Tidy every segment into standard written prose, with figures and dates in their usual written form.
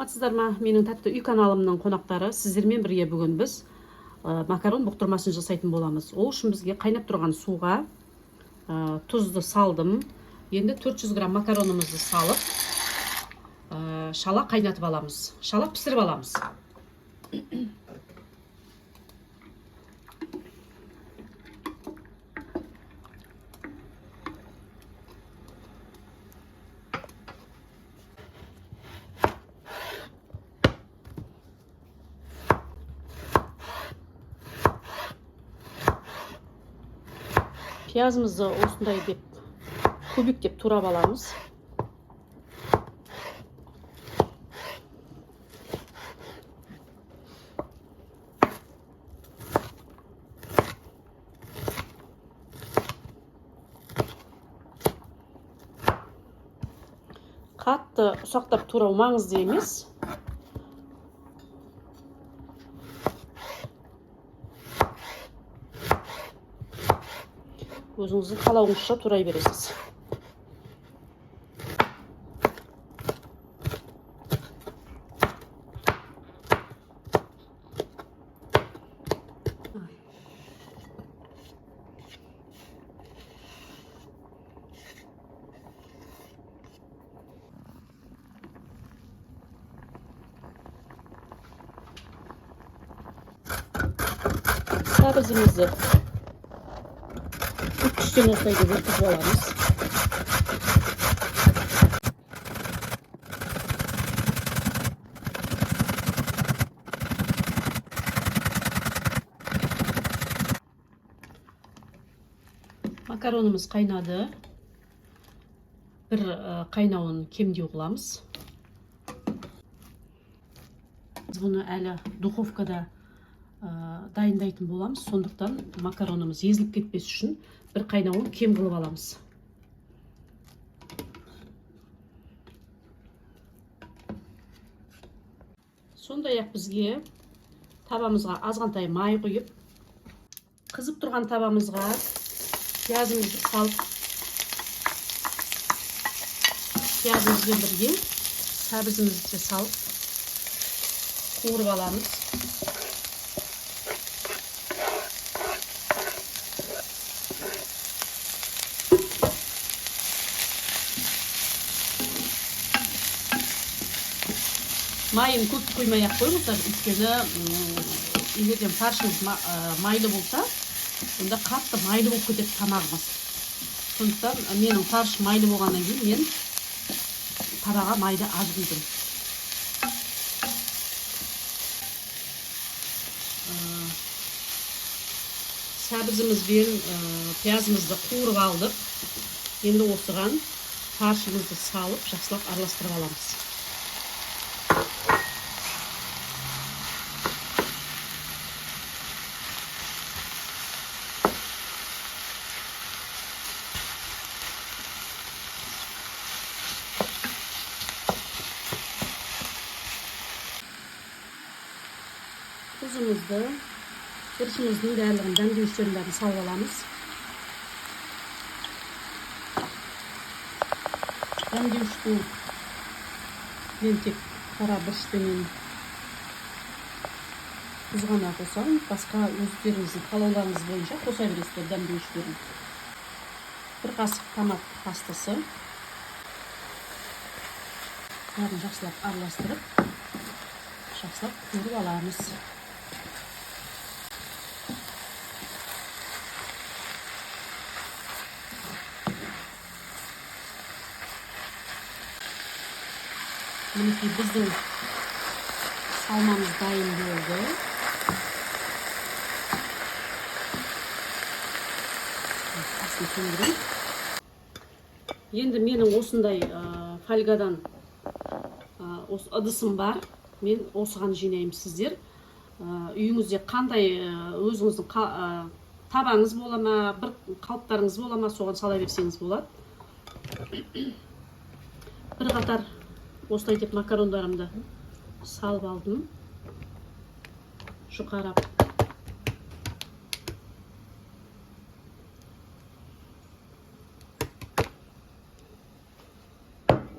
Саламатсыздар ма? Менің тәтті үй каналымның қонақтары, сіздермен бірге бүгін біз макарон бұқтырмасын жасайтын боламыз. Ол үшін бізге қайнап тұрған суға тұзды салдым. Енді 400 грамм макаронымызды салып, шала қайнатып аламыз. Шала пісіріп аламыз. Пиязымызды осындай деп кубиктеп турап аламыз. Қатты ұсақтап турау маңызды емес. Өзіңіздің қалауыңызша турай бересіз. Сабызымызды үстен осылай деп өткізіп аламыз. Макаронымыз қайнады. Бір қайнауын кемдеу қыламыз. Бұны әлі духовкада дайындайтын боламыз. Сондықтан макаронымыз езіліп кетпес үшін бір қайнауын кем қылып аламыз. Сондай-ақ бізге табамызға азғантай май құйып, қызып тұрған табамызға пиязымызды салып, пиязымызбен бірге сәбізімізді салып қуырып аламыз. Майын көп қоймай-ақ қойыңыздар, өйткені егерден фаршыңыз майлы болса, онда қатты майлы болып кетеді тамағымыз. Сондықтан менің фарш майлы болғаннан кейін мен табаға майды аз құйдым. Сәбізіміз бен пиязымызды қуырып алдық. Енді осыған фаршымызды салып, жақсылап араластырып аламыз. Tuzumuzu, turşumuzun değerlerinden büyüşlerinden salvalamız. Ben büyüştüm. Ben tek kara bırştığının tuzgana koysam, başka özlerinizin kalaularınız boyunca koysabilirsiniz ben büyüşlerim. Bir kaşık tomat pastası. Yarın жақсылап aralastırıp, жақсылап kuyurup alamız. Мінекей біздің салмамыз дайын болды. Асын көндірейін. Енді менің осындай фольгадан ыдысым бар. Мен осыған жинайым сіздер. Үйіңізде қандай өзіңіздің табаңыз бола ма, бір қалыптарыңыз бола ма, соған сала берсеңіз болады. Bir қатар осылай деп макарондарымды салып алдым. Жұқарап.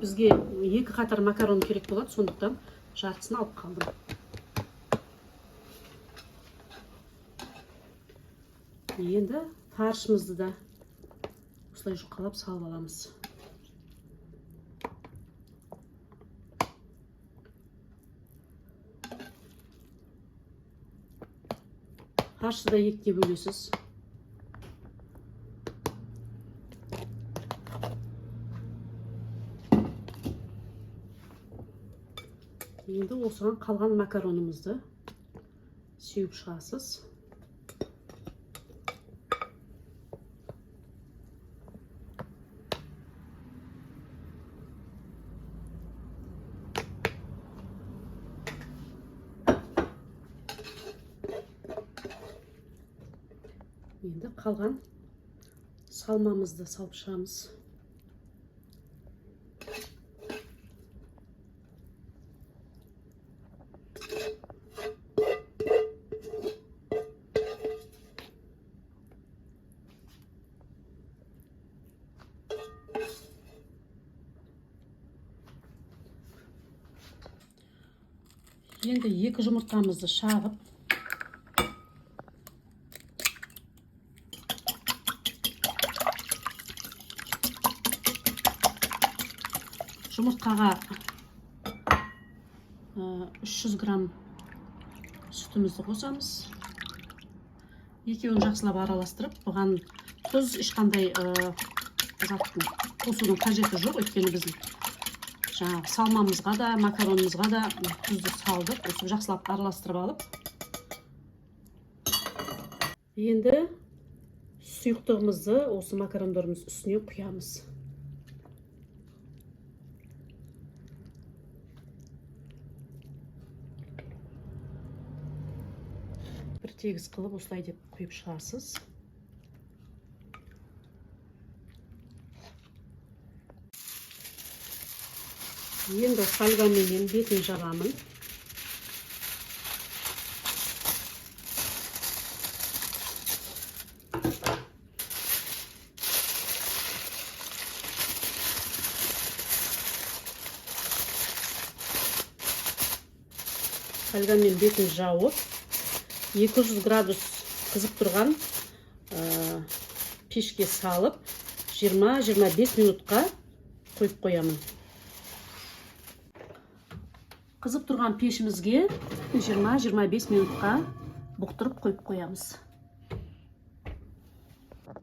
Бізге екі қатар макарон керек болады, сондықтан жартысын алып қалдым. Енді фаршымызды да осылай жұқалап салып аламыз. Фаршты да екіге бөлесіз. Енді осыған қалған макаронымызды сүйіп шығасыз. Енді қалған салмамызды салып шығамыз. Енді 2 жұмыртқамызды шағып, жұмыртқаға 300 грамм сүтімізді қосамыз. Екеуін жақсылап араластырып, бұған тұз ешқандай заттың қосудың қажеті жоқ, өйткені біз жаңағы салмамызға да, макаронымызға да тұзды салдық. Осы жақсылап араластырып алып, енді сұйықтығымызды осы макарондарымыз үстіне құямыз. Бір тегіс қылып осылай деп құйып шығасыз. Енді фольгамен бетін жабамын. Фольгамен бетін жауып, 200 градус қызып тұрған пешке салып, 20-25 минутқа қойып қоямын. Қызып тұрған пешімізге 20-25 минутқа бұқтырып қойып қоямыз.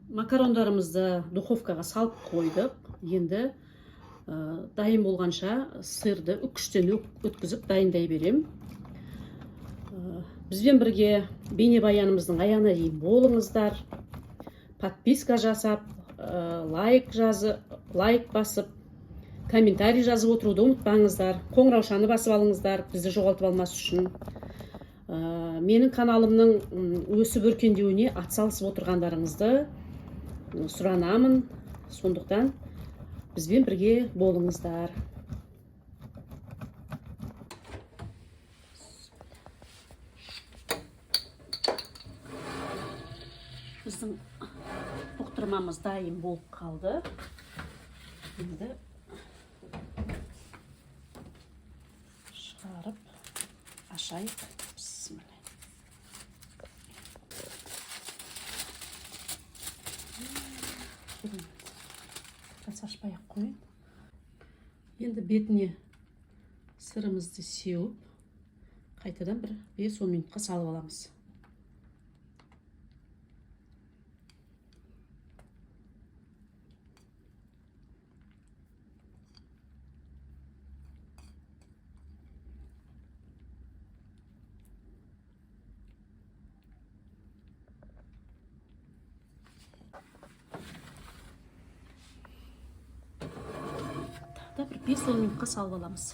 Макарондарымызды духовкаға салып қойдық. Енді дайын болғанша сырды үккіштен өткізіп дайындай берем. Бізбен бірге бейнебаянымыздың аяғына дейін болыңыздар. Подписка жасап, лайк басып, комментарий жазып отыруды ұмытпаңыздар. Қоңыраушаны басып алыңыздар, бізді жоғалтып алмас үшін. Менің каналымның өсіп өркендеуіне атсалысып отырғандарыңызды сұранамын. Сондықтан бізбен бірге болыңыздар. Біздің бұқтырмамыз дайын болып қалды. Енді шығарып ашайық. Бісміллә. Biraz ашпай-ақ қойын. Енді бетіне сырымызды сеуіп, қайтадан бір 5-10 минутқа салып аламыз. Да бір 5-10 минутқа салып аламыз.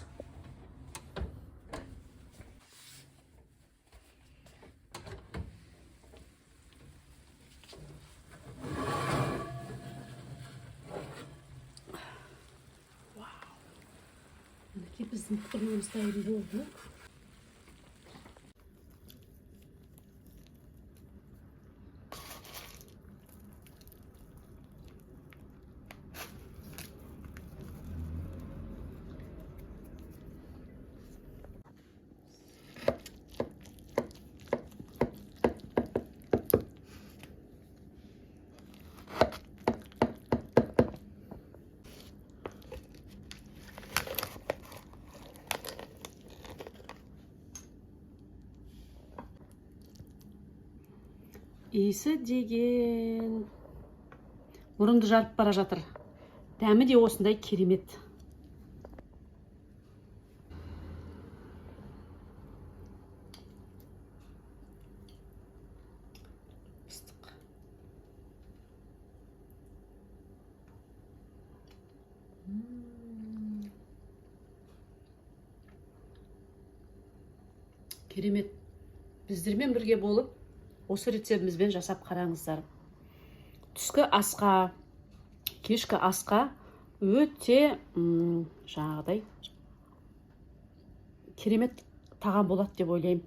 Мінекей біздің бұқтырмамыз дайын болды. иісі деген мұрынды жарып бара жатыр. Дәмі де осындай керемет. Керемет. Біздермен бірге болып, осы рецептімізбен жасап қараңыздар. Түскі асқа, кешкі асқа өте жаңағыдай керемет тағам болады деп ойлаймын.